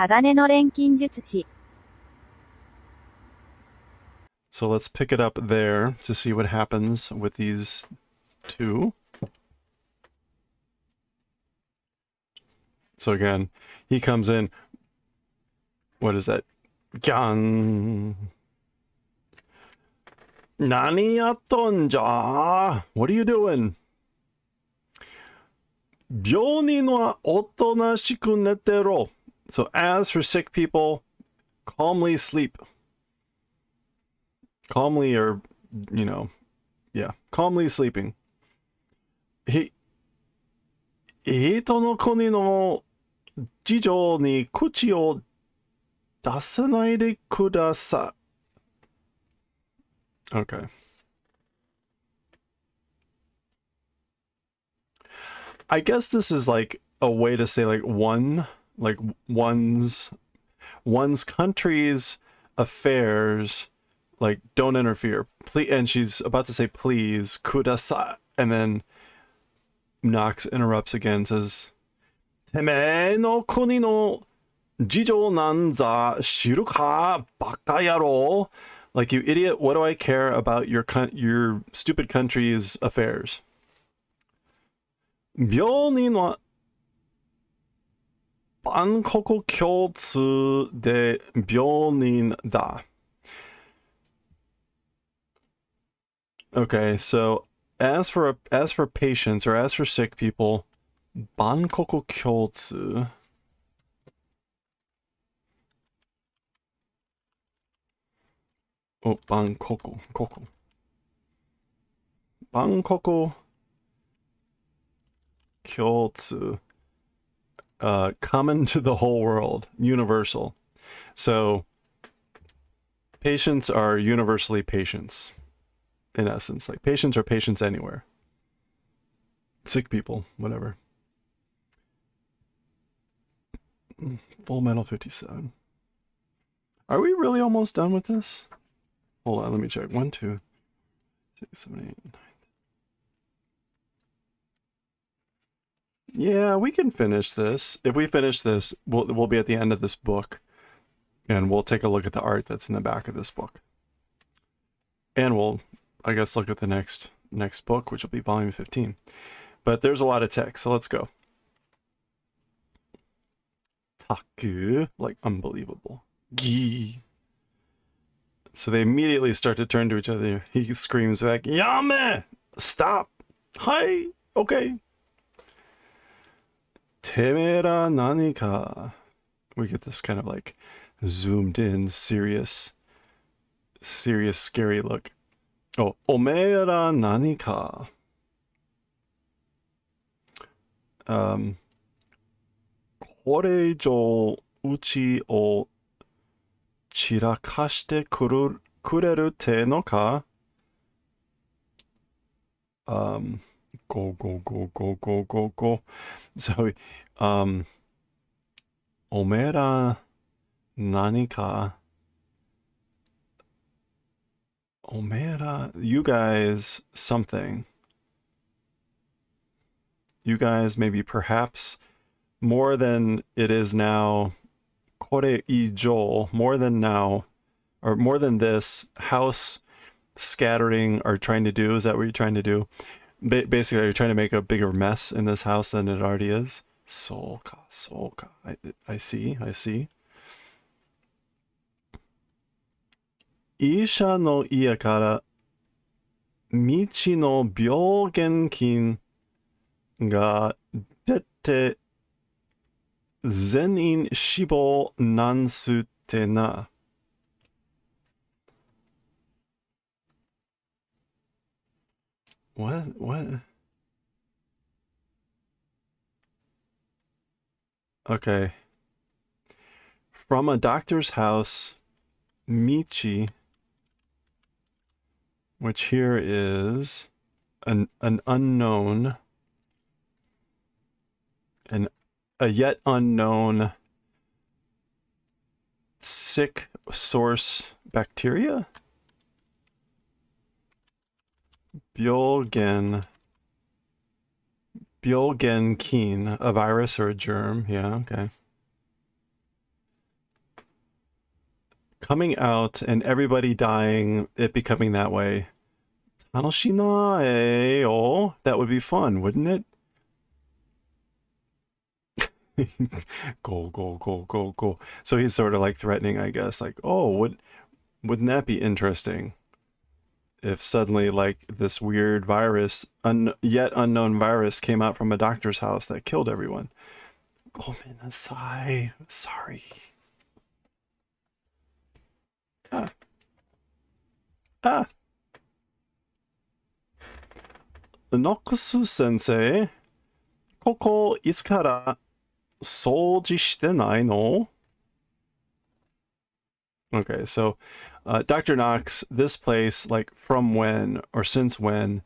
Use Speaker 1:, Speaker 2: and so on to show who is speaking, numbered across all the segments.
Speaker 1: 鋼の錬金術師
Speaker 2: So let's pick it up there to see what happens with these two. So again, he comes in. What is that? Gyan. Nani yattonja? What are you doing? Byonin wa otonashiku netero. So as for sick people, calmly sleep. Calmly, or, you know, yeah, calmly sleeping. Hito no koni no jijo ni kuchi o dasanai de kudasai. Okay. I guess this is like a way to say like one's country's affairs, like, don't interfere. Please, and she's about to say please, kudasai, and then Nox interrupts again and says, Teme no kuni no jijo nanza shiru ka baka yaro. Like, you idiot, what do I care about your stupid country's affairs? Byonin wa bankoku kyotsu de byonin da. Okay, so as for patients, or as for sick people, bankoku kyotsu. Oh, bankoku kyotsu. Common to the whole world, universal. So patients are universally patients, in essence. Like, patients are patients anywhere. Sick people, whatever. Fullmetal 57. Are we really almost done with this? Hold on, let me check. 1, 2, 6, 7, 8, 9. Yeah, we can finish this. If we finish this, we'll be at the end of this book, and we'll take a look at the art that's in the back of this book. And we'll, I guess, look at the next book, which will be volume 15. But there's a lot of text, so let's go. Taku, like unbelievable. Gi. So they immediately start to turn to each other. He screams back, Yame! Stop! Hi! Okay. Temera nanika. We get this kind of like zoomed in, serious, scary look. Oh, omera nanika. Koreijo uchi o chirakashite kureru te no ka? Go. So, omera nanika. Omera, you guys something. You guys maybe perhaps more than it is now. Kore ijo, more than now, or more than this house scattering are trying to do. Is that what you're trying to do? Basically, you're trying to make a bigger mess in this house than it already is. Soka. I see. Isha no ie kara michi no byogenkin ga dette zenin shibo nansu te na. What? Okay. From a doctor's house, Michi, which here is an unknown, a yet unknown sick source bacteria? Byogenkin, a virus or a germ. Yeah, okay. coming out and everybody dying, it becoming that way. Tanoshinae, oh, that would be fun, wouldn't it? Go, go, go, go, go. So he's sort of like threatening, I guess, like, oh, wouldn't that be interesting if suddenly like this weird virus, yet unknown virus came out from a doctor's house that killed everyone. Gomenasai. Sorry. Nokusu sensei, ここいつから掃除してないの? Okay, so Dr. Knox, this place, like from when or since when,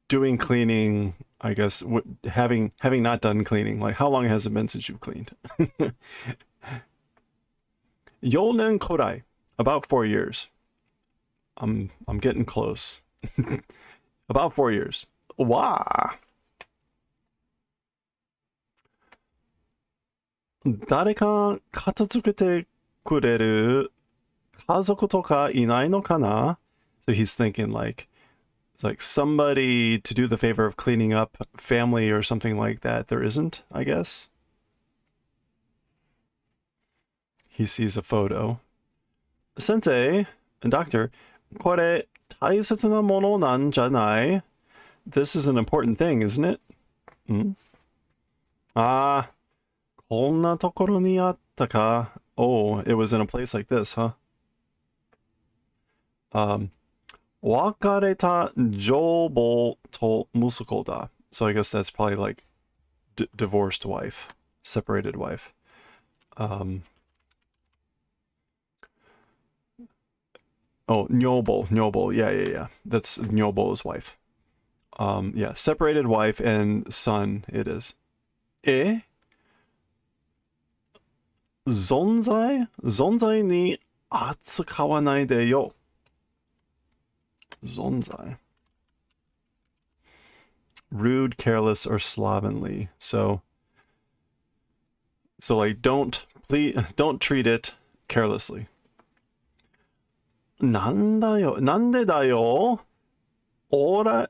Speaker 2: doing cleaning, I guess, having not done cleaning, like how long has it been since you've cleaned? Yonen Korai, about 4 years. I'm getting close. About 4 years. Wow. 誰か片付けてくれる家族とかいないのかな? So he's thinking like, it's like somebody to do the favor of cleaning up family or something like that. There isn't, I guess. He sees a photo. Sensei, doctor, これ大切なものなんじゃない? This is an important thing, isn't it? Hmm? Ah, こんなところにあったか. Oh, it was in a place like this, huh? 別れた女房と息子だ. So I guess that's probably like divorced wife, separated wife. Oh, Nyobo. Yeah. That's Nyobo's wife. Yeah, separated wife and son it is. 存在に扱わないでよ. 存在. Rude, careless, or slovenly. So like don't treat it carelessly. なんでだよ? 俺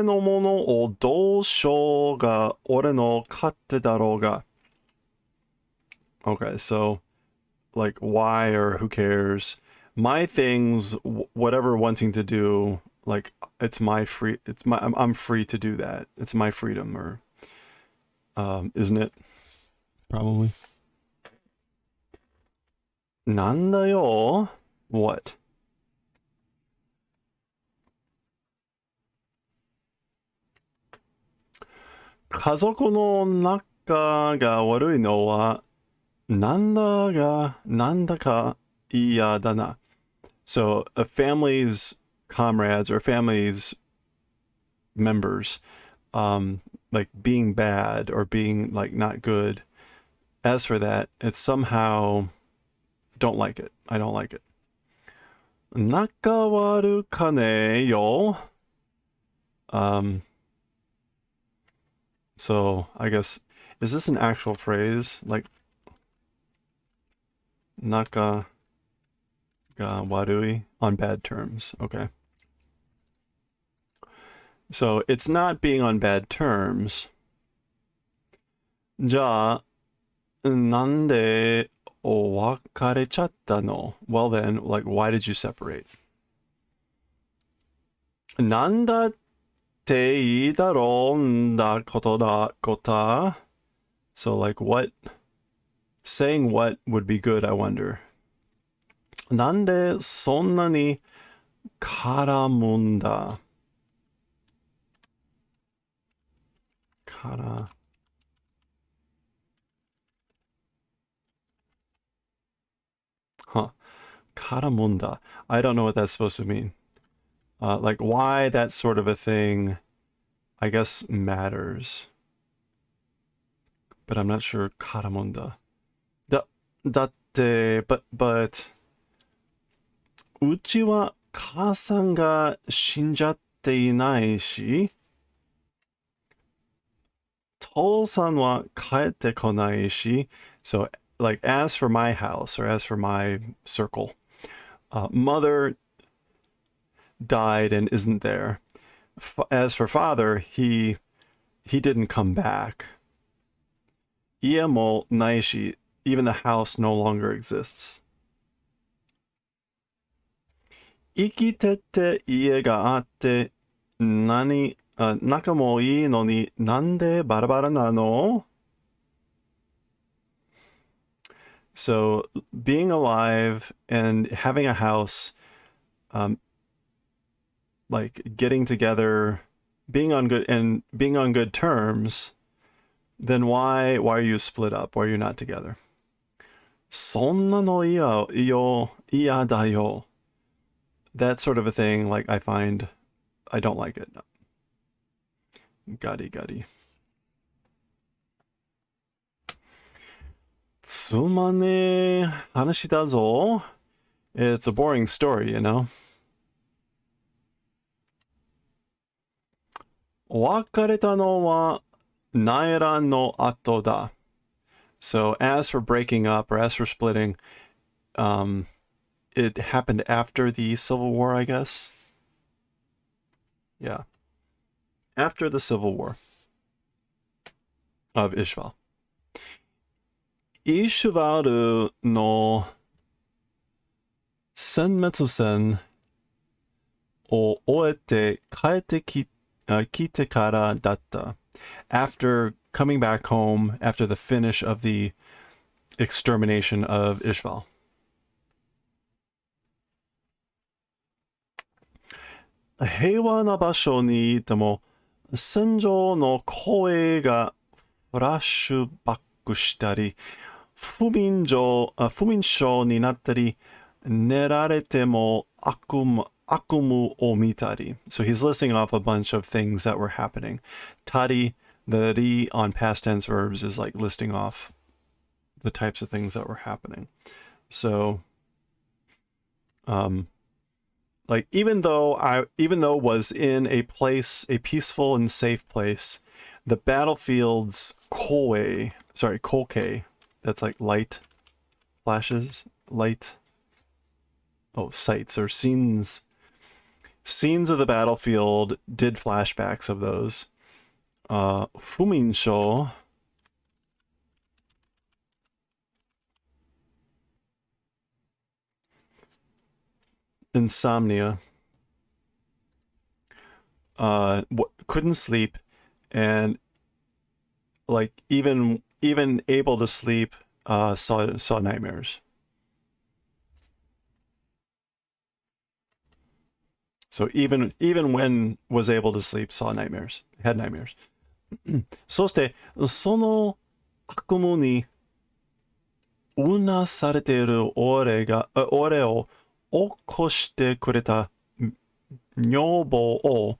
Speaker 2: のものをどうしようが俺の勝手だろうが. Okay, so like why or who cares? My things, whatever wanting to do, like I'm free to do that. It's my freedom, or isn't it? Probably. なんだよ? What? 家族の仲が悪いのはなんだか嫌だな. So a family's comrades or family's members, like being bad or being like not good. As for that, it's somehow don't like it. I don't like it. 仲悪かねよ. So I guess, is this an actual phrase? Like, naka ga warui, on bad terms. Okay. So it's not being on bad terms. じゃあ、なんで別れちゃったの? Well then, like, why did you separate? なんだっていいだろうだことだこと。 So like what? Saying what would be good, I wonder. なんでそんなに絡むんだ? 絡むんだ. I don't know what that's supposed to mean. Like why that sort of a thing, I guess, matters. But I'm not sure. 絡むんだ. だって、but うちは母さんが死んじゃっていないし、父さんは帰ってこないし、so like, as for my house, or as for my circle, mother died and isn't there. As for father, he didn't come back. Ie mo naishi, even the house no longer exists. 生きてて家があって仲もいいのになんでバラバラなの? So being alive and having a house, like getting together, being on good terms, then why are you split up? Why are you not together? そんなの嫌だよ. That sort of a thing, like, I don't like it. Gadi. つまねえ話だぞ. It's a boring story, you know? 別れたのは内乱の後だ. So as for breaking up, or as for splitting, it happened after the Civil War, I guess. Yeah. After the Civil War of Ishval. イシュバルの殲滅戦を終えて帰ってきてからだった. After coming back home, after the finish of the extermination of Ishval. 平和な場所にいても戦場の声がフラッシュバックしたり、不眠症になったり、寝られても悪夢を見たり. So he's listing off a bunch of things that were happening. Tari, the ri on past tense verbs, is like listing off the types of things that were happening. So, like, even though was in a peaceful and safe place, the battlefields koke, that's like light flashes, sights or scenes of the battlefield did flashbacks of those. Fuminsho, insomnia, couldn't sleep, and like even able to sleep, saw nightmares. So even when was able to sleep, saw nightmares, had nightmares. そしてその悪夢にうなされている俺を起こしてくれた女房を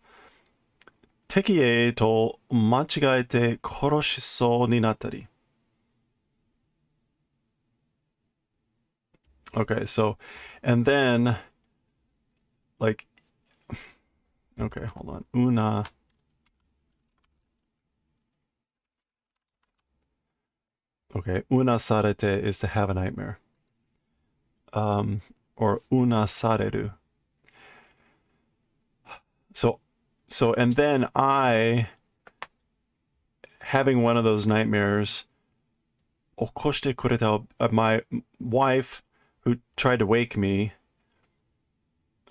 Speaker 2: 敵へと間違えて殺しそうになったり. Okay, so, and then, like, okay, hold on. Una. Okay, una sarete is to have a nightmare. Or una sareru. So, and then I, having one of those nightmares, okoshite kureta, my wife, who tried to wake me,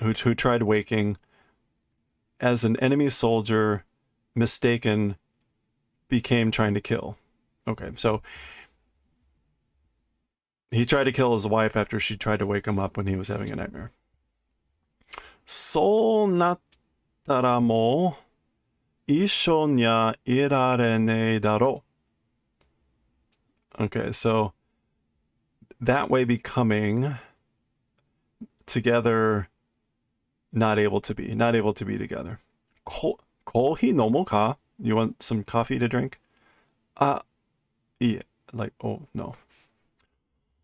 Speaker 2: who tried waking, as an enemy soldier, mistaken, became trying to kill. Okay, so he tried to kill his wife after she tried to wake him up when he was having a nightmare. そうなったらもう一緒にはいられねえだろう. Okay, so that way becoming together, not able to be together. コーヒー飲もうか? You want some coffee to drink? Yeah, like, oh no.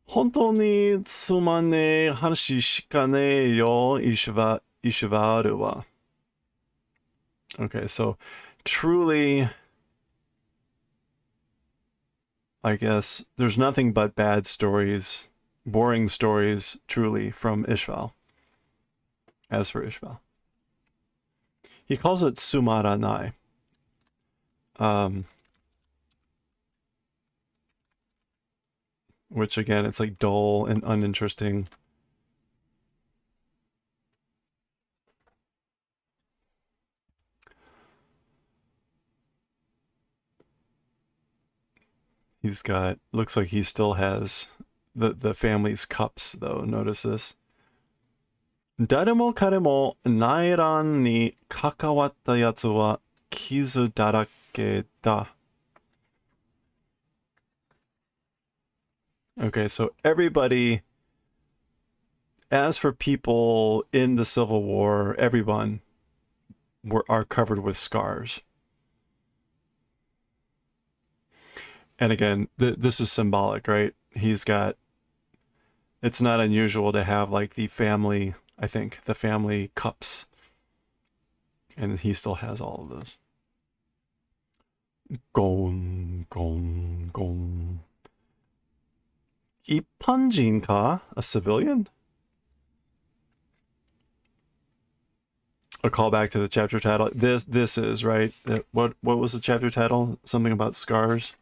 Speaker 2: 本当につまんねえ話しかねえよ、イシュバールは. Okay, so truly I guess there's nothing but bad stories, boring stories, truly, from Ishval. As for Ishval, he calls it Sumaranai. Which again, it's like dull and uninteresting. He's got, looks like he still has the family's cups though. Notice this. 誰も彼も内乱に関わったやつは傷だらけだ. Okay, so everybody, as for people in the Civil War, everyone are covered with scars. And again, this is symbolic, right? He's got, it's not unusual to have like the family, I think, the family cups. And he still has all of those. Gon, gon, gon. Ipanjin ka? A civilian? A callback to the chapter title. This is, right? What was the chapter title? Something about scars?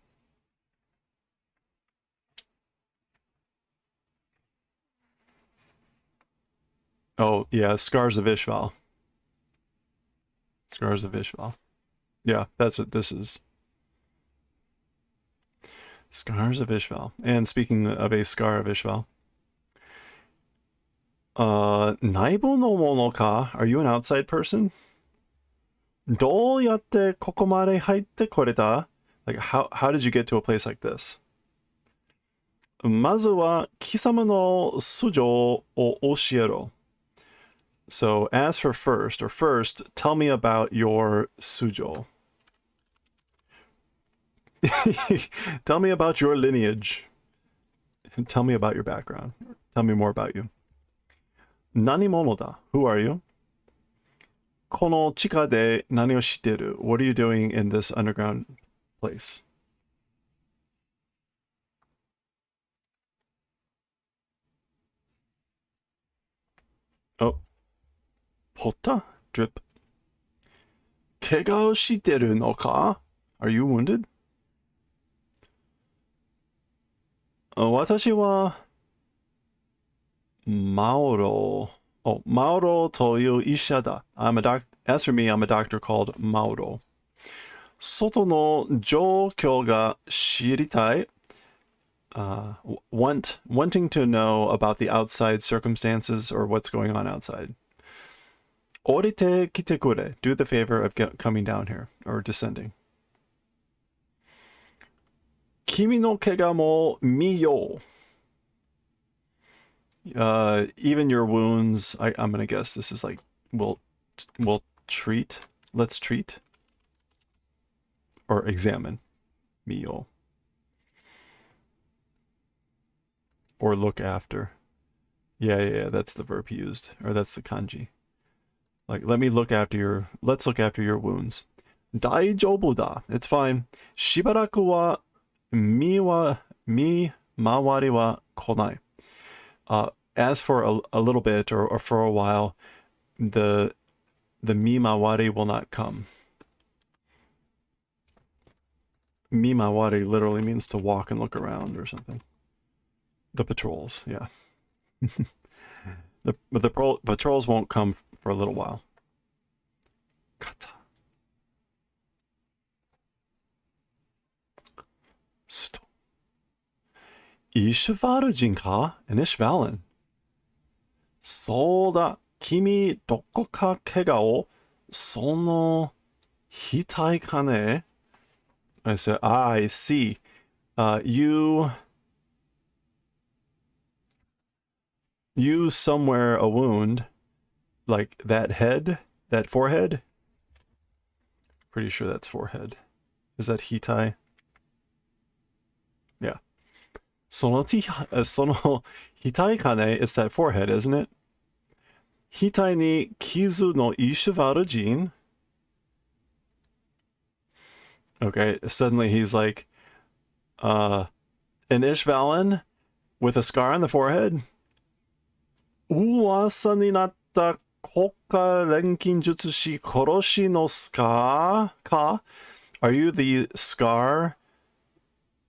Speaker 2: Oh, yeah, Scars of Ishval. Scars of Ishval. Yeah, that's what this is. Scars of Ishval. And speaking of a scar of Ishval. Naibo no mono ka? Are you an outside person? どうやってここまで入ってこれた? Like, how did you get to a place like this? まずは貴様の素性を教えろ. So, as for first, tell me about your sujo. Tell me about your lineage. Tell me about your background. Tell me more about you. Nani mono da? Who are you? この地下で何をしてる? What are you doing in this underground place? Oh. Pota? Drip. 怪我をしてるのか? Are you wounded? 私はMauro. Oh, Mauro という医者だ. As for me, I'm a doctor called Mauro. 外の状況が知りたい. Wanting to know about the outside circumstances or what's going on outside. 降りてきてくれ. Do the favor of coming down here or descending. 君の怪我も見よう. Even your wounds, I'm gonna guess this is like, we'll treat. Let's treat. Or examine. Miyo. Or look after. Yeah, that's the verb he used. Or that's the kanji. Like, let's look after your wounds. 大丈夫だ. It's fine. しばらくは見回りは来ない. As for a little bit or for a while, the mimawari will not come. Mimawari literally means to walk and look around or something. The patrols, yeah. But the patrols won't come for a little while. Kata. Sto. Ishvaru ka? An Ishvalan. そうだ。君、どこか怪我を、その、額かね? I said, I see. You somewhere a wound, like that head, that forehead. Pretty sure that's forehead. Is that hitai? Yeah. その額かね? It's that forehead, isn't it? 額に傷の石はある人? Okay, suddenly he's like, An Ishvalan with a scar on the forehead. Uwasa ni natta koka renkin jutsushi koroshi no scar ka? Are you the scar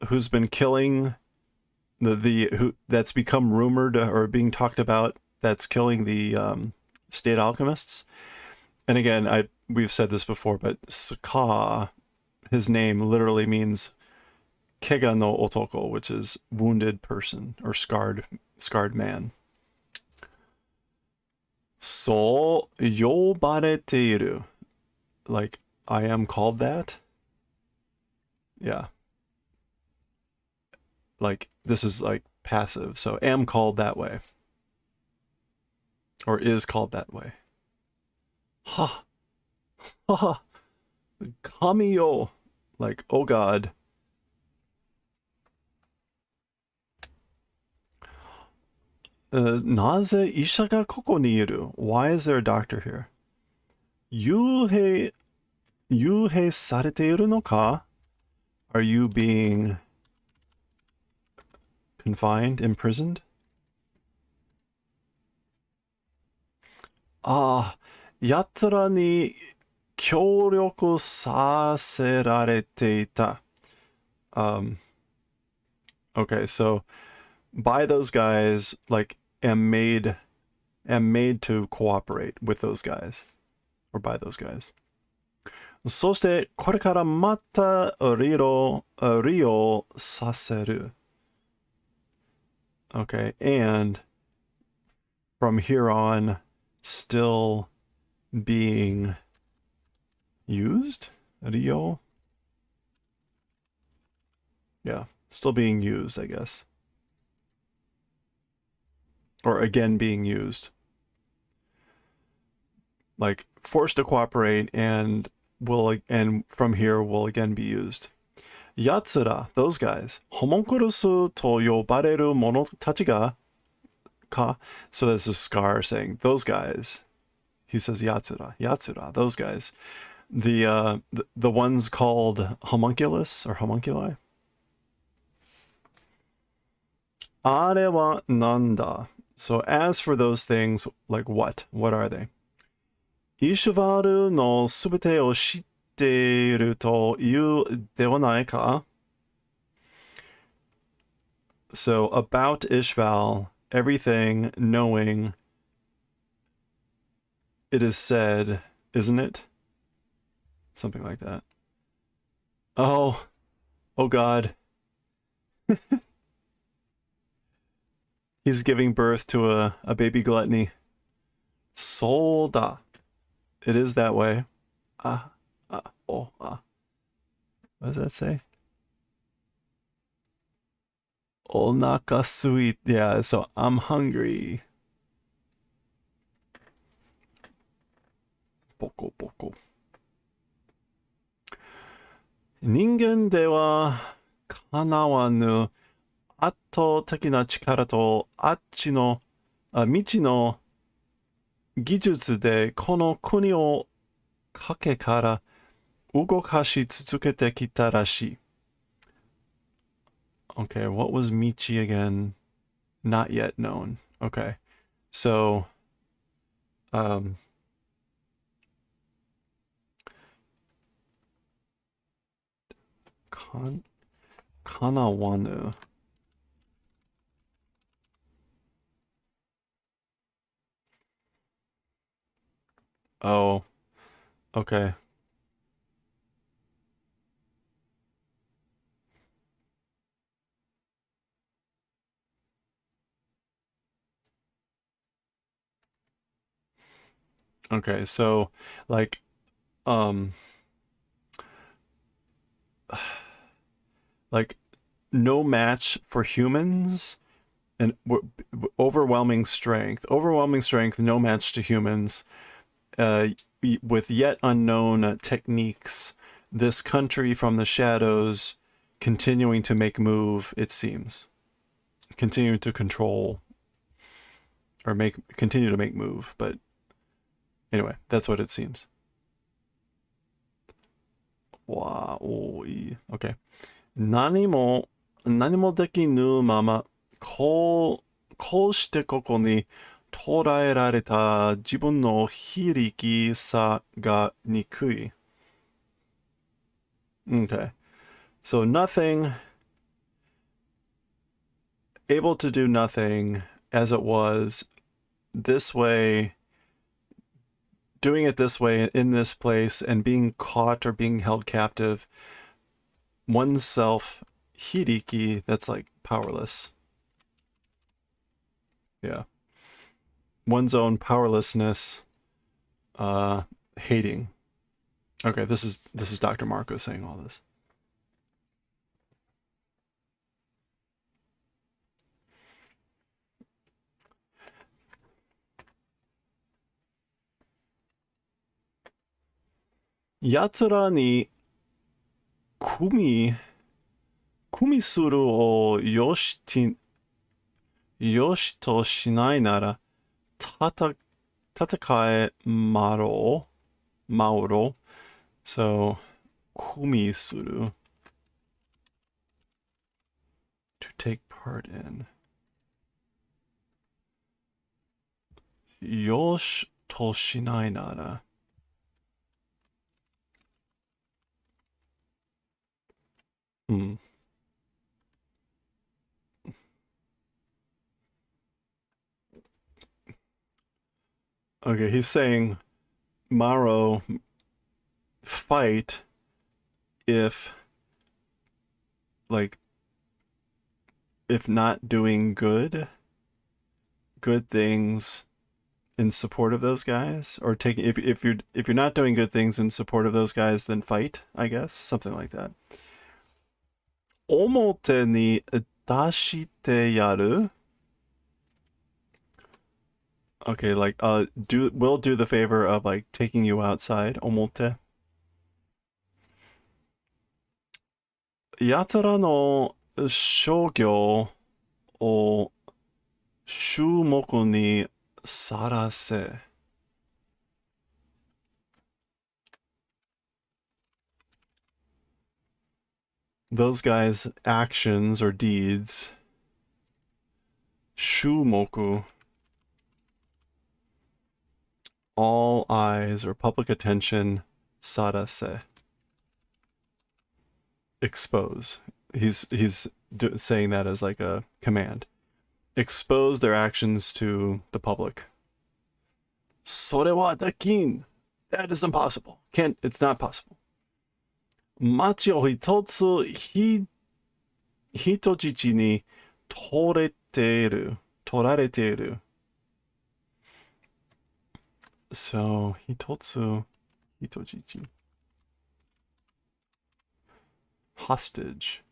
Speaker 2: who's been killing who that's become rumored or being talked about that's killing the state alchemists? And again, we've said this before, but Saka, his name literally means Kega no Otoko, which is wounded person or scarred man. So yobareteiru, like I am called that. Yeah. Like this is like passive, so am called that way. Or is called that way. Ha. Ha. Kamiyo. Like, oh God. Naze isha ga koko ni iru? Why is there a doctor here? Yuhei sarete iru no ka? Are you being confined, imprisoned? Ah, yatsura ni kyōryoku saserarete ita. Okay, so by those guys, like am made to cooperate with those guys, or by those guys. そしてこれからまた利用させる. Okay, and from here on, still being used? Rio? Yeah, still being used, I guess. Or again being used. Like forced to cooperate and from here will again be used. Yatsura, those guys. Homunculus to yobareru mono tachi ga ka. So there's a scar saying those guys. He says Yatsura, those guys. The ones called homunculus or homunculi. Are wa nanda. So as for those things, like what? What are they? Ishvaru no subete o shitteru to iu dewa nai ka? So about Ishval, everything knowing, it is said, isn't it? Something like that. Oh God. He's giving birth to a baby gluttony. Solda. It is that way. What does that say? Onaka sweet. Yeah, so I'm hungry. Poko poko. Ningen de wa kanawanu atto tekina chikara to achi no michi no gijutsu de kono kuni o kake kara ugokashi tsukete kita rashi. Okay, what was Michi again? Not yet known. Okay. So Kanawanu. Oh. Okay. Okay, so like like no match for humans and overwhelming strength, no match to humans, with yet unknown techniques, this country from the shadows continuing to make move, it seems, continuing to control or continue to make move, but anyway, that's what it seems. Wow. Okay. Nani mo 何もできぬまま、こうしてここに捉えられた自分の非力さが憎い。Okay. So nothing, able to do nothing as it was, this way, doing it this way in this place, and being caught or being held captive, oneself, hiriki, that's like powerless. Yeah. One's own powerlessness, hating. Okay, this is Dr. Marco saying all this. Yatsura ni kumisuru o yoshi to shinai nara tatakae maoro. So kumisuru, to take part in. Yosh to shinai nara. Okay, he's saying, Maro, fight if not doing good things in support of those guys, or taking, if you're not doing good things in support of those guys, then fight, I guess, something like that. Omote ni dashite yaru. Okay, like we'll do the favor of like taking you outside. Omote. Yatsura no shogyo o shumoku ni sarase. Those guys' actions or deeds. Shumoku. All eyes or public attention. Sarase. Expose. He's saying that as like a command. Expose their actions to the public. Sore wa dakin. That is impossible. It's not possible. Machi o hitotsu hitojichi ni torareteru. So, hitotsu hitojichi. Hostage.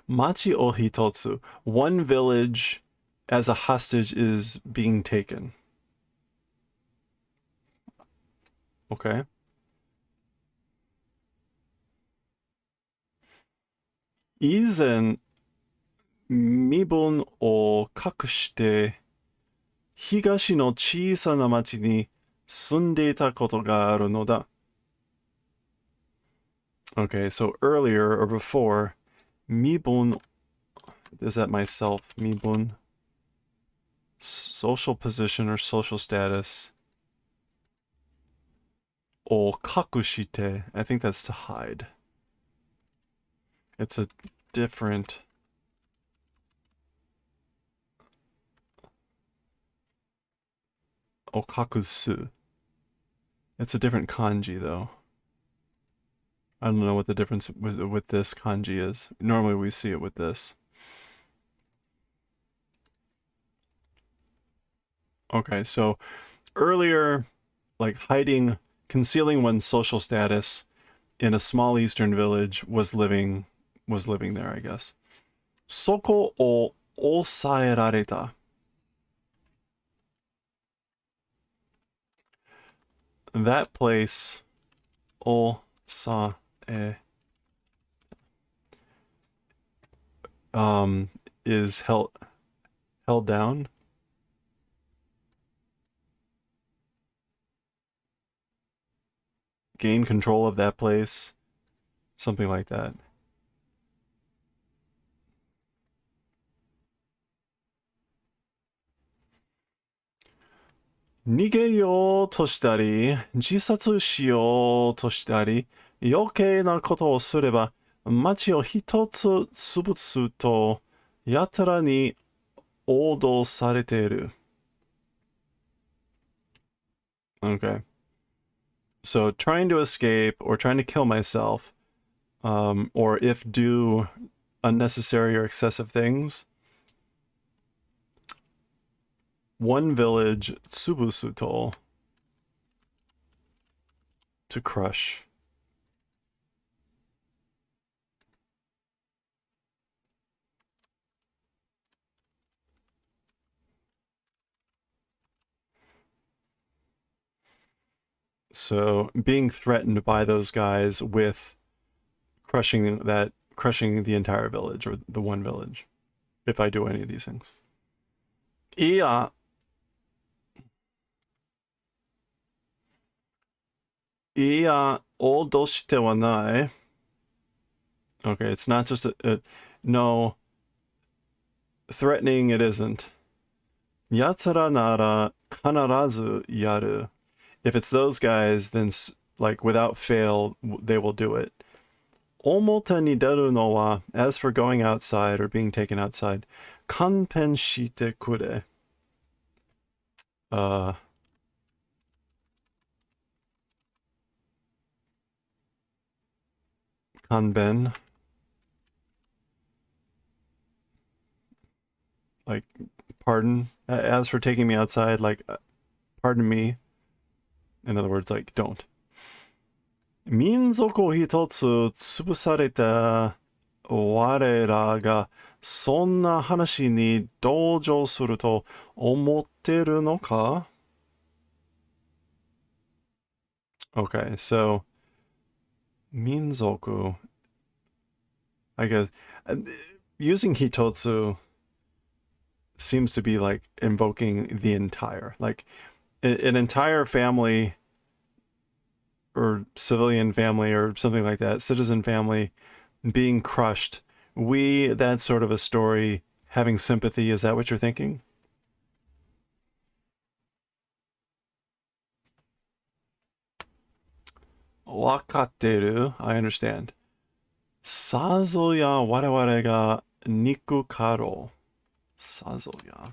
Speaker 2: Machi o hitotsu. One village as a hostage is being taken. Okay. Izen mibon o kakushite higashi no chiisa na machi ni sunde ita koto ga aru no da. Okay, so earlier or before, mibon, is that myself? Mibon, social position or social status. O kakushite, I think that's to hide. It's a different. Okakusu. It's a different kanji though. I don't know what the difference with this kanji is. Normally we see it with this. Okay, so earlier, like hiding, concealing one's social status in a small eastern village was living there, I guess. Soko o osaerareta. That place, osae, is held down. gain control of that place. Something like that. Nigeyo to shitari, jisatsu shiyou to shitari, yokkei na koto o sureba, machi o hitotsu tsubutsu to yatara ni odo sareteru. Okay. So trying to escape or trying to kill myself, or if do unnecessary or excessive things. One village, Tsubusuto, to crush. So being threatened by those guys with crushing the entire village or the one village, if I do any of these things. Iya. Iya odo shite wa nai. Okay, it's not just no, threatening it isn't. Yatsara nara kanarazu yaru. If it's those guys, then like without fail, they will do it. Omote ni deru no wa, as for going outside or being taken outside, kanpen shite kure. Kanben. Like, pardon. As for taking me outside, like, pardon me. In other words, like, don't. Minzoku hitotsu tsubusareta warera ga sonna hanashi ni doujou suru to omotteru no ka? Okay, so Minzoku, I guess, using hitotsu seems to be like invoking the entire, like an entire family or civilian family or something like that, citizen family being crushed. That sort of a story, having sympathy, is that what you're thinking? Wakatteru, I understand. Sazo ya waraware ga niku karo. Sazo ya.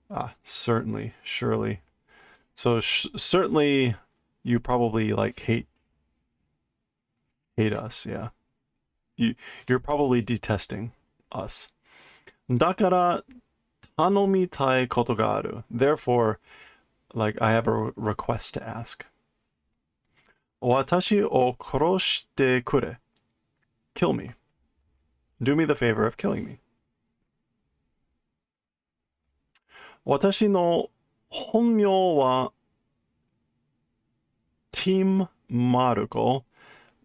Speaker 2: Ah, certainly, surely. So certainly you probably like hate us, yeah. You're probably detesting us. Dakara tanomitai koto ga aru. Therefore, like, I have a request to ask. Watashi o koroshite kure. Kill me. Do me the favor of killing me. Watashi no honmyou wa Tim Maruko.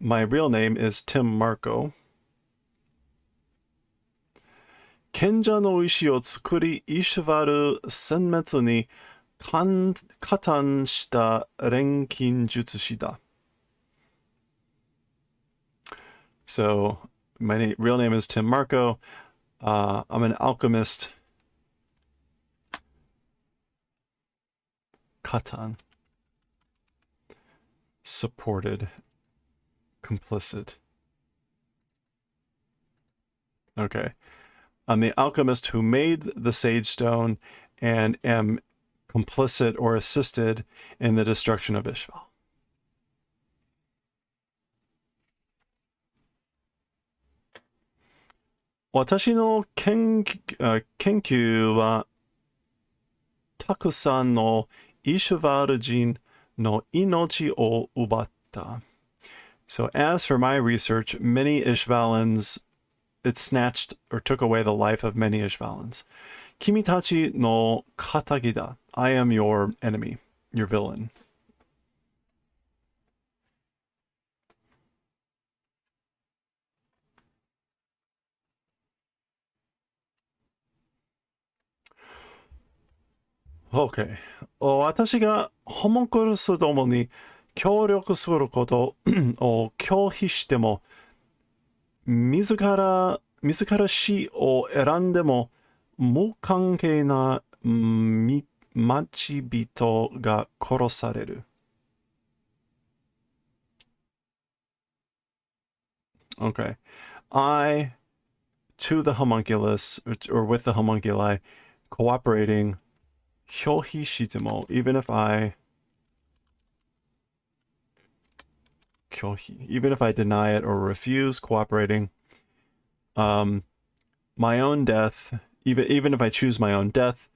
Speaker 2: My real name is Tim Marco. Kenja no ishi o tsukuri Ishivaru senmetsu ni katan shita renkin jutsushi da. So, my real name is Tim Marco. I'm an alchemist. Katan. Supported. Complicit. Okay. I'm the alchemist who made the Sage Stone and am complicit or assisted in the destruction of Ishval. Watashi no kenkyu wa takusan no Ishvaru jin no inochi o ubatta. So as for my research, many Ishvalans, it snatched or took away the life of many Ishvalans. Kimitachi no katagida. I am your enemy, your villain. OK。私がホモンクルスどもに協力することを拒否しても、自ら死を選んでも、無関係な待ち人が殺される。Okay. I, to the homunculus, or with the homunculi, cooperating, 拒否しても, even if I deny it or refuse cooperating, my own death, even if I choose my own death,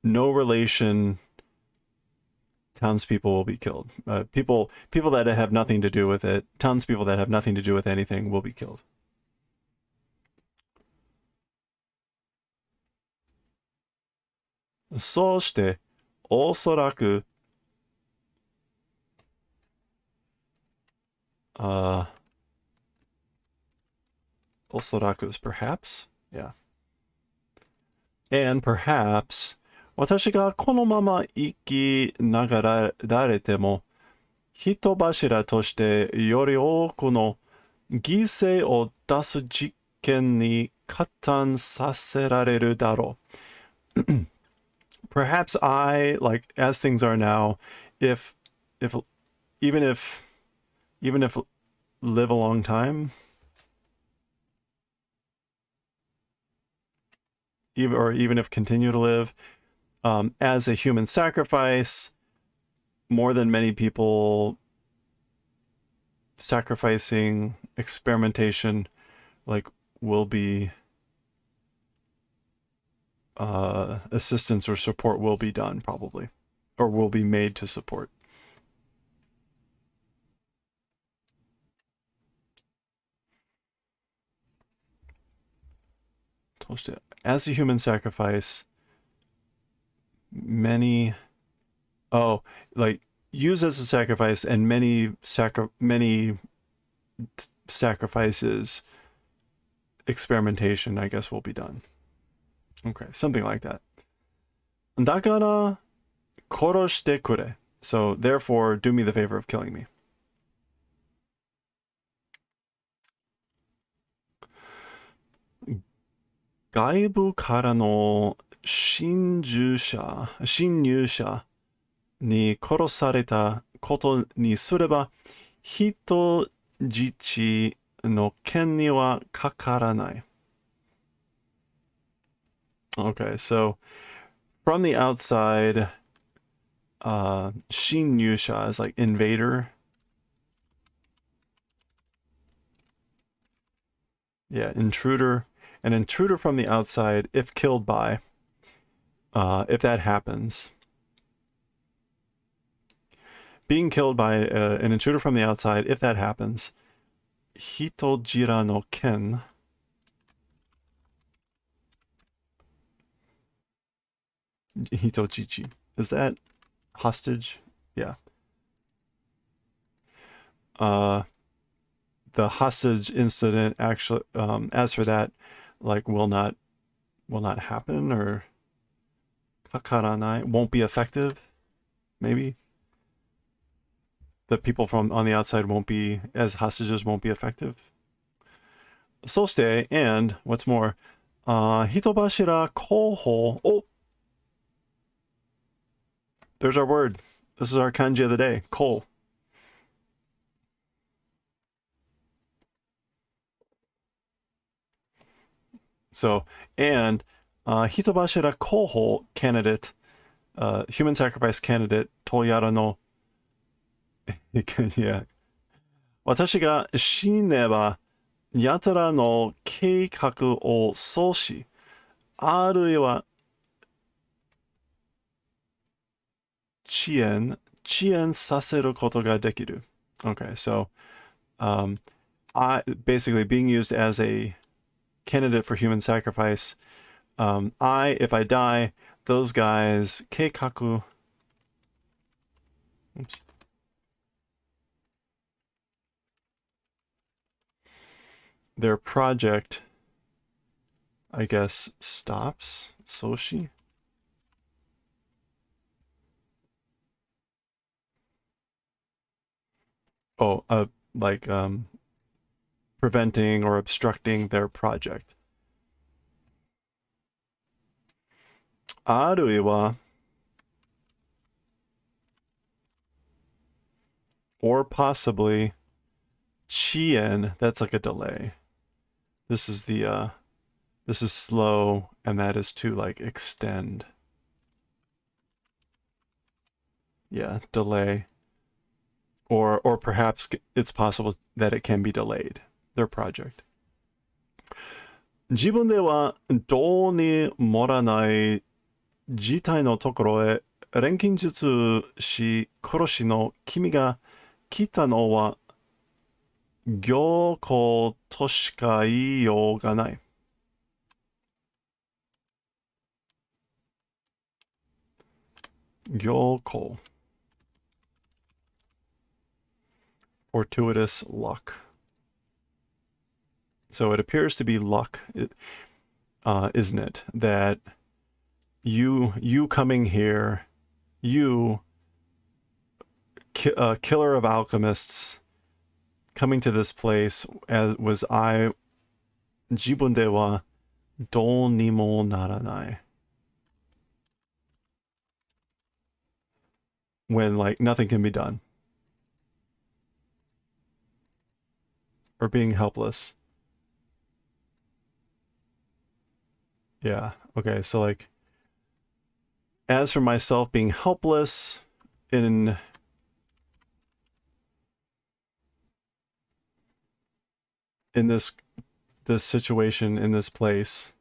Speaker 2: no relation, townspeople will be killed. People that have nothing to do with it, townspeople that have nothing to do with anything will be killed. So して、おそらく、おそらく is perhaps, yeah. And perhaps, 私がこのまま生きながられても、人柱としてより多くの犠牲を出す実験に加担させられるだろう。Perhaps I, like, as things are now, if even if live a long time, even if continue to live, as a human sacrifice, more than many people sacrificing experimentation, like, will be assistance or support will be done, probably, or will be made to support. As a human sacrifice, many, like, use as a sacrifice, and many sacrifices, experimentation, I guess, will be done. Okay, something like that. だから、殺してくれ. So, therefore, do me the favor of killing me. 外部からの侵入者に殺されたことにすれば、人質の権利はかからない。Okay, so from the outside, 侵入者 is like invader. Yeah, intruder. An intruder from the outside, if killed by, if that happens, being killed by an intruder from the outside, if that happens, hitojira no ken, hitojichi, is that hostage? Yeah. The hostage incident actually, as for that, like, will not happen, or kakaranai, won't be effective, maybe. The people from on the outside won't be, as hostages, won't be effective. Soste, and what's more, hitobashira koho. Oh, there's our word. This is our kanji of the day, ko. So, and hitobashira koho candidate, human sacrifice candidate, toyara no. Yeah. 私が死ねば、奴らの計画を阻止、あるいは遅延させることができる. Okay, so I basically being used as a candidate for human sacrifice. If I die, those guys, 計画, oops. Their project, I guess, stops. Soshi? Oh, like preventing or obstructing their project. あるいは or possibly 遅延, that's like a delay. This is the this is slow, and that is to like extend. Yeah, delay. Or perhaps it's possible that it can be delayed, their project. 自分ではどうにもらない事態のところへ錬金術師殺しの君が来たのは行幸としか言いようがない。行幸 fortuitous luck. So it appears to be luck, isn't it? That you coming here, you killer of alchemists, coming to this place, as was I, 自分ではどうにもならない. When like nothing can be done. Or being helpless. Yeah, okay, so like, as for myself being helpless in this situation, in this place,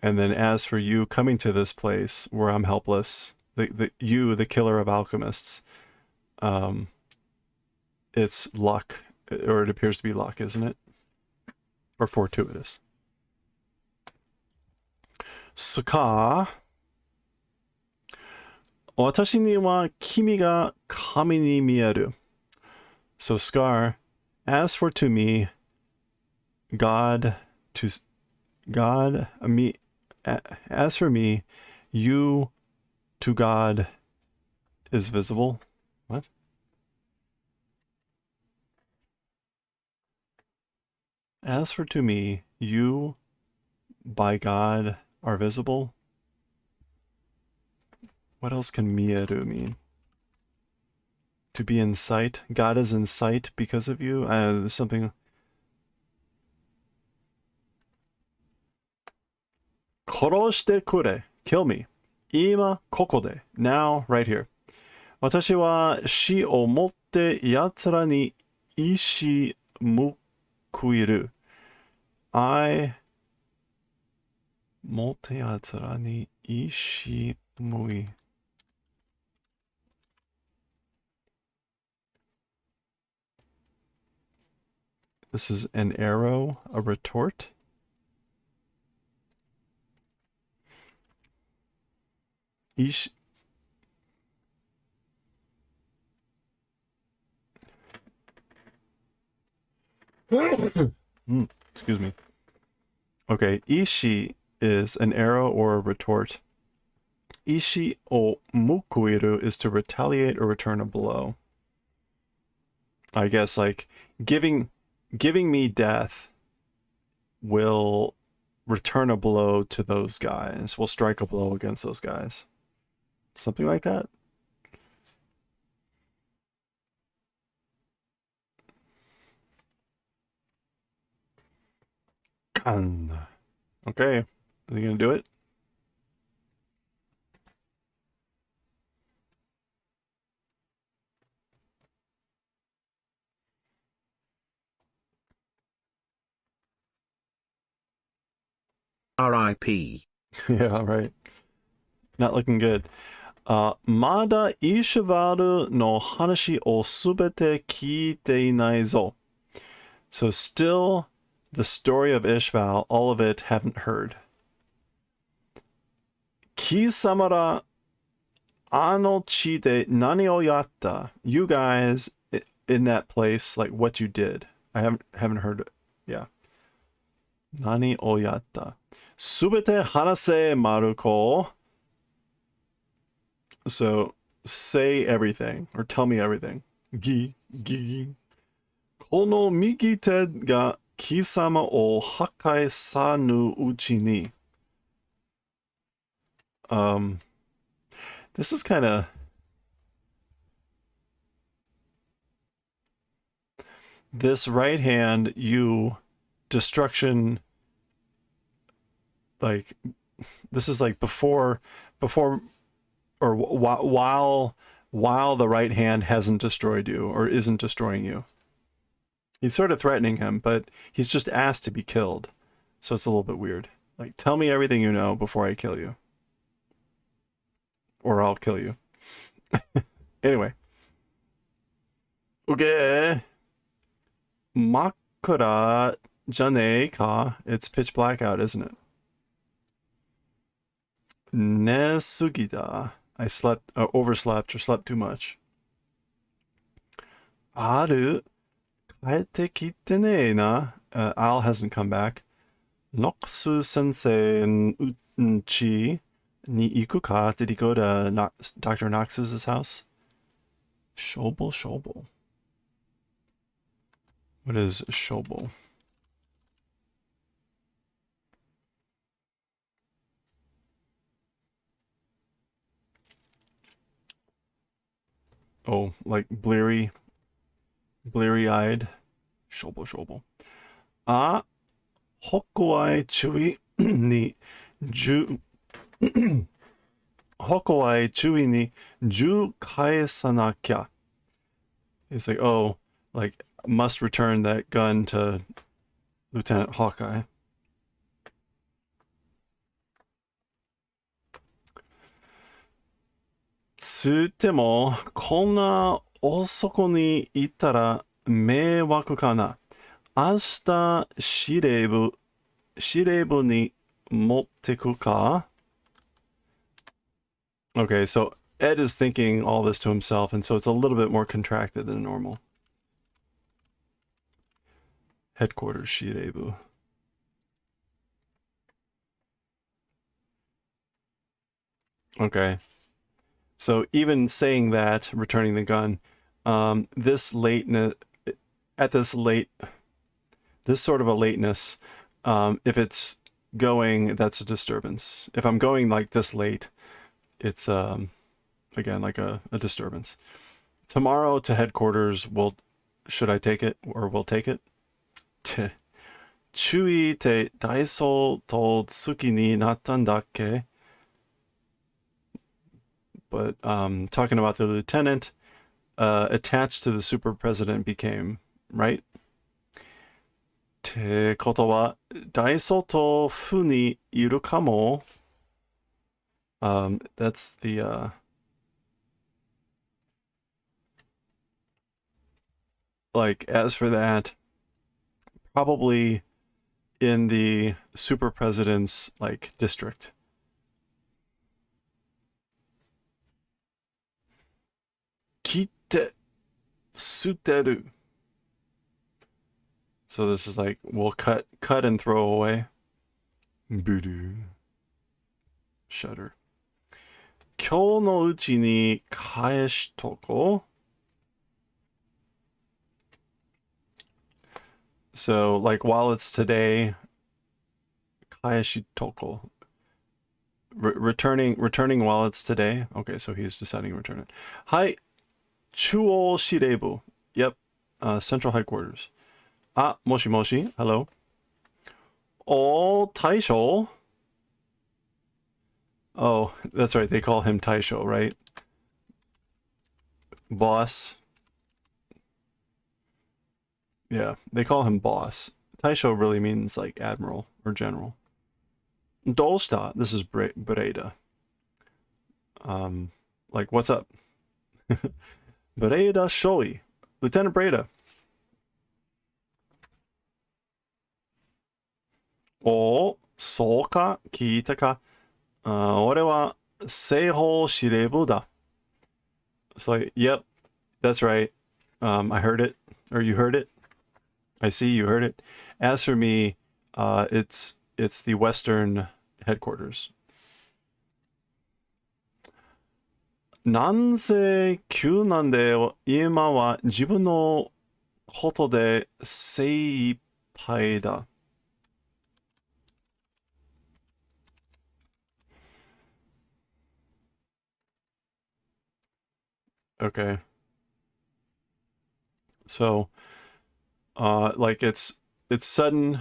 Speaker 2: and then as for you coming to this place where I'm helpless, the killer of alchemists, it's luck, or it appears to be luck, isn't it? Or fortuitous. スカー、私には君が神に見える。So Scar, as for to me, as for me, you to God is visible. What? As for to me, you by God are visible. What else can mieru mean? To be in sight. God is in sight because of you. There's something. 殺してくれ. Kill me. 今ここで. Now, right here. 私は死をもって奴らに石報いる. I もって奴らに石報い. This is an arrow, a retort. Excuse me. Okay, ishi is an arrow or a retort. Ishi o mukuiru is to retaliate or return a blow. I guess like giving me death will return a blow to those guys. Will strike a blow against those guys. Something like that. Okay. Is he gonna do it?
Speaker 3: R.I.P.
Speaker 2: Yeah, right. Not looking good. まだイシュバルの話をすべて聞いていないぞ. So still the story of Ishval, all of it haven't heard. 貴様らあの地で何をやった? You guys in that place, like what you did. I haven't heard it. Yeah. 何をやった? すべて話せ、マルコ. So say everything or tell me everything. Gi, gi. Kono migi te ga kisama o hakai sanu uchi ni. This is kind of... This right hand, you, destruction, like, this is like before, or while the right hand hasn't destroyed you or isn't destroying you. He's sort of threatening him, but he's just asked to be killed. So it's a little bit weird. Like, tell me everything you know before I kill you. Or I'll kill you. Anyway. Okay. Makura jane ka. It's pitch black out, isn't it? Nesugida. I slept, overslept, or slept too much. Aru kaete kite ne na. Al hasn't come back. Noxu sensei nchi ni iku ka. Did he go to Dr. Nox's house? Shobel. What is shobel? Oh, like bleary-eyed. Shobel. Ah, hokuai chui ni ju... Hokuai chui ni ju kaesanakya. He's like, oh, like, must return that gun to Lieutenant Hawkeye. Tsutemo, konna osoko ni ittara meiwaku kana. Ashita shireibu ni motteku ka? Okay, so Ed is thinking all this to himself, and so it's a little bit more contracted than normal. Headquarters Shireibu. Okay. So even saying that, returning the gun, this sort of a lateness, if it's going, that's a disturbance. If I'm going like this late, it's again like a disturbance. Tomorrow to headquarters, should I take it, or we'll take it? Chui te daiso to tsuki ni nattan dakke? But talking about the lieutenant, attached to the super president became, right? Te koto wa daiso to fu ni iru kamo. That's the like, as for that, probably in the super president's like district. Kite suteru. So this is like, we'll cut and throw away. Budu. Shudder. Kyou no uchi ni kaeshitoko. So, like, while it's today, kaeshitoko. Returning while it's today. Okay, so he's deciding to return it. Hai, Chuo Shireibu. Yep, central headquarters. Ah, moshi. Hello. Oh, Taisho. Oh, that's right. They call him Taisho, right? Boss. Yeah, they call him boss. Taisho really means like admiral or general. Dolsta. This is Breda. Like, what's up? Breda Shoi. Lieutenant Breda. Oh,そうか、聞いたか。俺は西方司令部だ. It's like, yep, that's right. I heard it, or you heard it. I see you heard it. As for me, it's the Western headquarters. なんせ急なんで今は自分のことで精一杯だ。Okay. So, like it's sudden,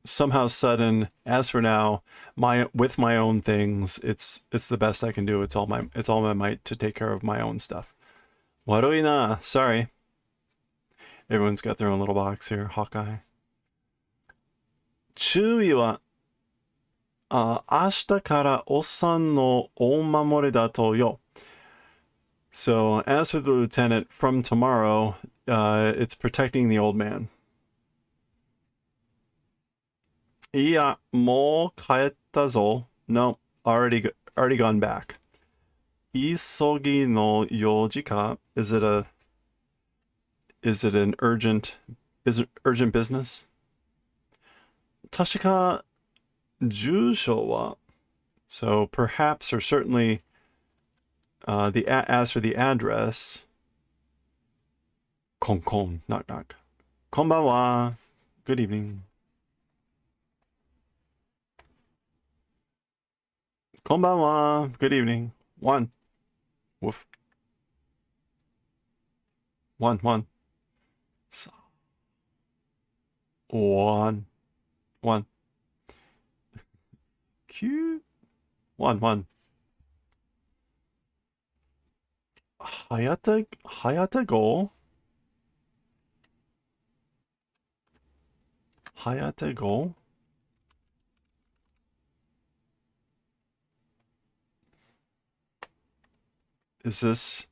Speaker 2: somehow sudden. As for now, with my own things, it's the best I can do. It's all my might to take care of my own stuff. Warui na. Sorry. Everyone's got their own little box here. Hawkeye. 注意は、明日からおっさんのお守りだとよ。So, as for the lieutenant, from tomorrow, it's protecting the old man. いや、もう帰ったぞ. No, already gone back. 急ぎの用事か? Is it an is it urgent business? 確か、住所は? So perhaps or certainly, as for the address, コンコン, knock knock. こんばんは. Good evening. こんばんは. Good evening. One. Woof. One. One. Cute. One. Hayata go? Hayata go? Is this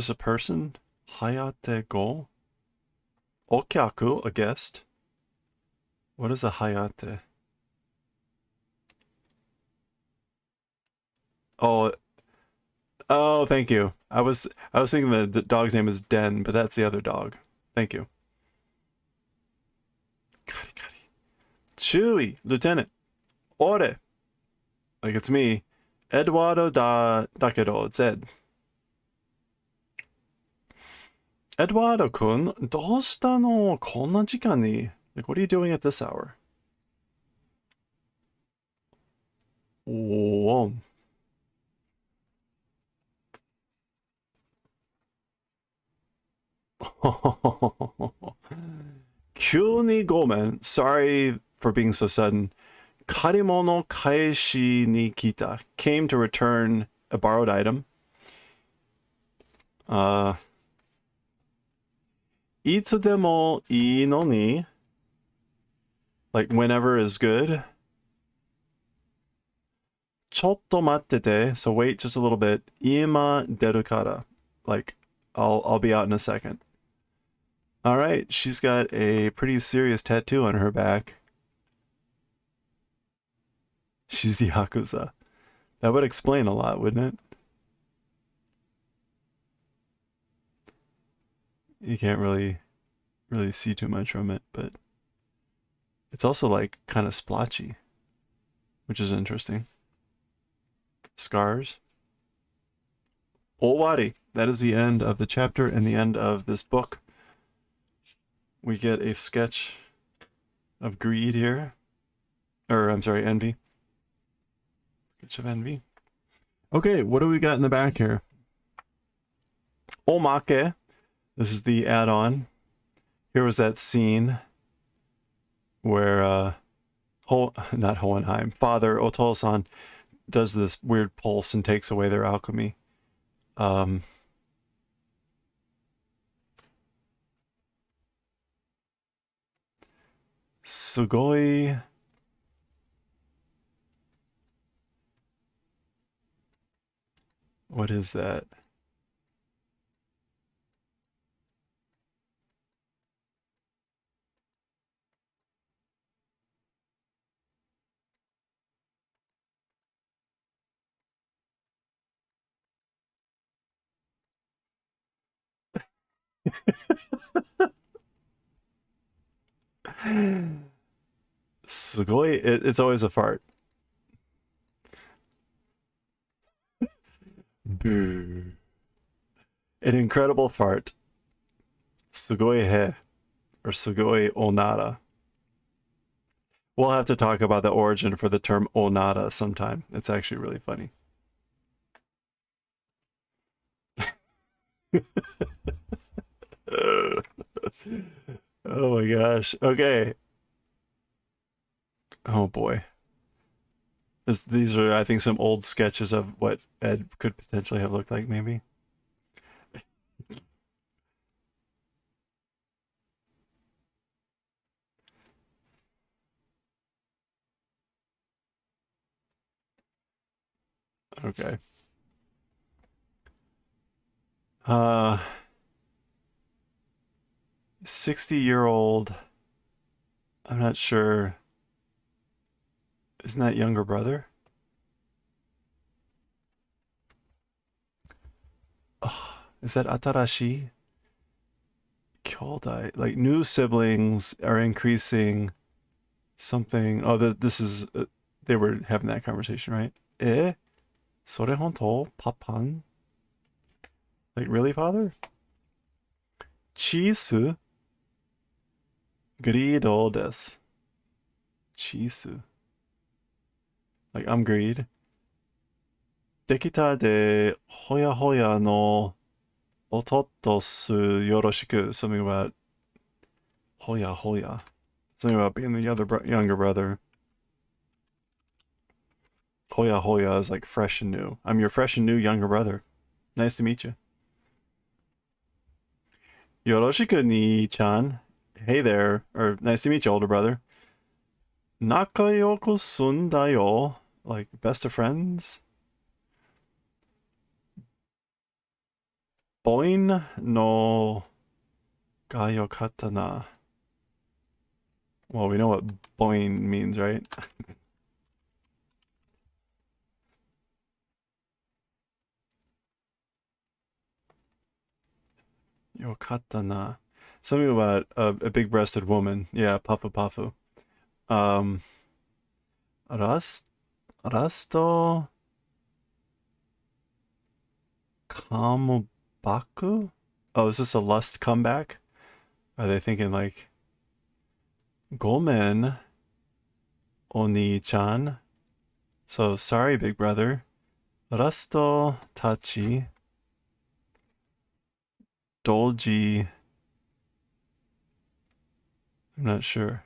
Speaker 2: a person? Hayate go? Okyaku, a guest? What is a hayate? Oh, thank you. I was thinking the dog's name is Den, but that's the other dog. Thank you. Kari. Chewy, Lieutenant. Ore. Like it's me. Eduardo dakedo, it's Ed. Eduardo-kun, どうしたの? こんな時間に? Like, what are you doing at this hour? Whoa. Kyuni gomen. Sorry for being so sudden. Karimono kaeshi ni kita. Came to return a borrowed item. いつでもいいのに? Like whenever is good. ちょっと待ってて. So wait just a little bit. 今出るから. Like I'll be out in a second. All right, she's got a pretty serious tattoo on her back. She's the Yakuza. That would explain a lot, wouldn't it? You can't really see too much from it, but it's also like kind of splotchy, which is interesting. Scars. Owari. That is the end of the chapter and the end of this book. We get a sketch of greed here. Or, I'm sorry, envy. Sketch of envy. Okay, what do we got in the back here? Omake. This is the add-on. Here was that scene where not Hohenheim, Father Otol-san does this weird pulse and takes away their alchemy. Sugoi. What is that? Sugoi, it's always a fart. Boo. An incredible fart. Sugoi he. Or sugoi onara. We'll have to talk about the origin for the term onara sometime. It's actually really funny. Oh my gosh. Okay. Oh boy. These are, I think, some old sketches of what Ed could potentially have looked like, maybe. Okay. 60-year-old. I'm not sure. Isn't that younger brother? Oh, is that Atarashi? Kyodai. Like, new siblings are increasing something. Oh, this is. They were having that conversation, right? Eh? Sore honto? Papan? Like, really, father? Chisu? Grido desu. Chisu. Like, I'm greed. Dekita de hoya hoya no ototosu yoroshiku. Something about hoya hoya. Something about being the younger brother. Hoya hoya is like fresh and new. I'm your fresh and new younger brother. Nice to meet you. Yoroshiku ni-chan. Hey there. Or nice to meet you, older brother. Nakayoku sundayo. Like best of friends. Boin no gayo katana. Well, we know what boin means, right? Yo katana. Something about a big-breasted woman. Yeah, pafu pafu. Um, Rasto Kamubaku? Oh, is this a lust comeback? Are they thinking like Gomen Oni-chan? So sorry, big brother. Rasto Tachi Dolji. I'm not sure.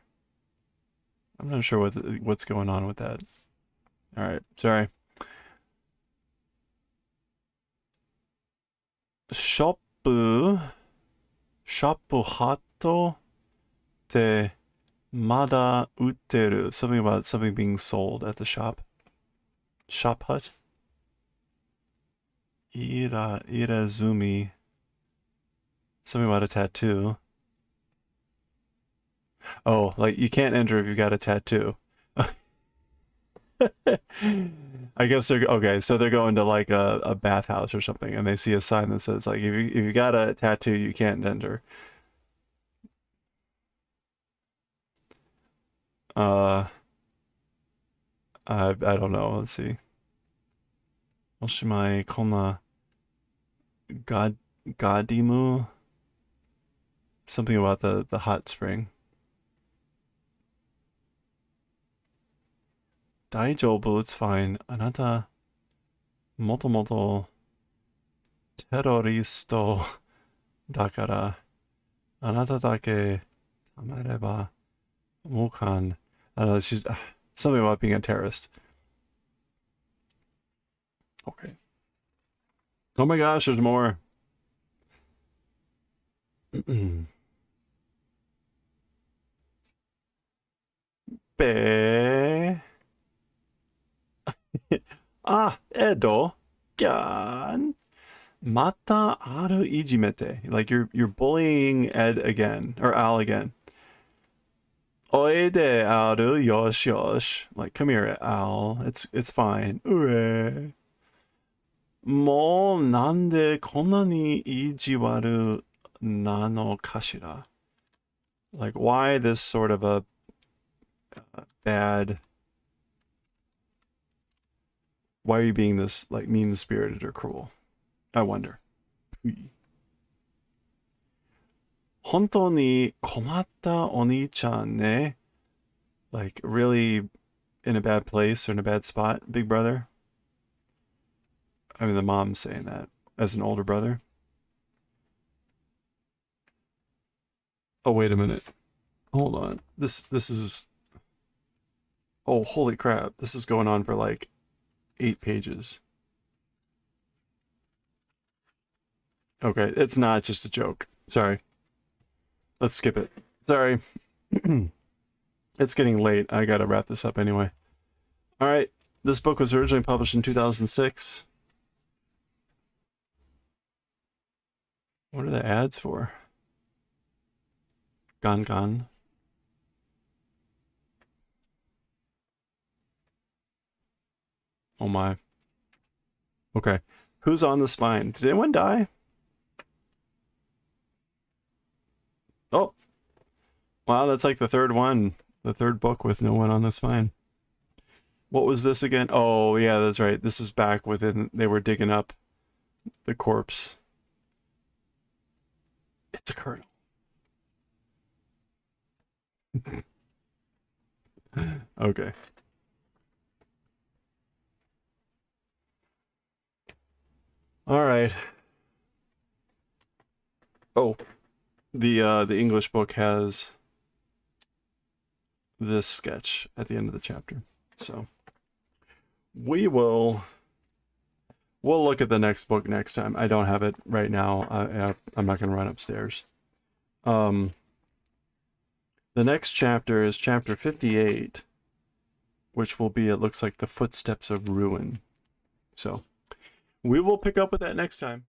Speaker 2: I'm not sure what's going on with that. All right, sorry. Shoppu hato te mada utteru. Something about something being sold at the shop. Shop hut. Irazumi. Something about a tattoo. Oh, like you can't enter if you got a tattoo. I guess they're okay. So they're going to like a bathhouse or something, and they see a sign that says like if you got a tattoo, you can't enter. Uh, I don't know. Let's see. Oshimai konna gadimu. Something about the hot spring. Daijoubu, it's fine. Anata moto terroristo dakara. Anata dake tamareba mukan. I don't know, she's something about being a terrorist. Okay. Oh my gosh, there's more. Be. Ah, Edo. Gan. Mata aru ijimete. Like you're bullying Ed again. Or Al again. Oide aru yosh yosh. Like, come here, Al. It's fine. Ure. Mo nande konna ni ijiwaru nano kashira. Like, why this sort of a bad Why are you being this like mean-spirited or cruel? I wonder. 本当に困ったお兄ちゃんね. Like really in a bad place or in a bad spot, big brother. I mean, the mom's saying that as an older brother. Oh, wait a minute. Hold on. This is... Oh, holy crap. This is going on for like 8 pages. Okay, it's not just a joke. Sorry. Let's skip it. Sorry. It's getting late. I gotta wrap this up anyway. Alright, this book was originally published in 2006. What are the ads for? Gone. Oh my. Okay. Who's on the spine? Did anyone die? Oh. Wow, that's like the third one. The third book with no one on the spine. What was this again? Oh, yeah, that's right. This is back within... They were digging up the corpse. It's a colonel. Okay. All right. Oh, the English book has this sketch at the end of the chapter. So we'll look at the next book next time. I don't have it right now. I'm not going to run upstairs. The next chapter is chapter 58, which will be, it looks like, the footsteps of ruin. So we will pick up with that next time.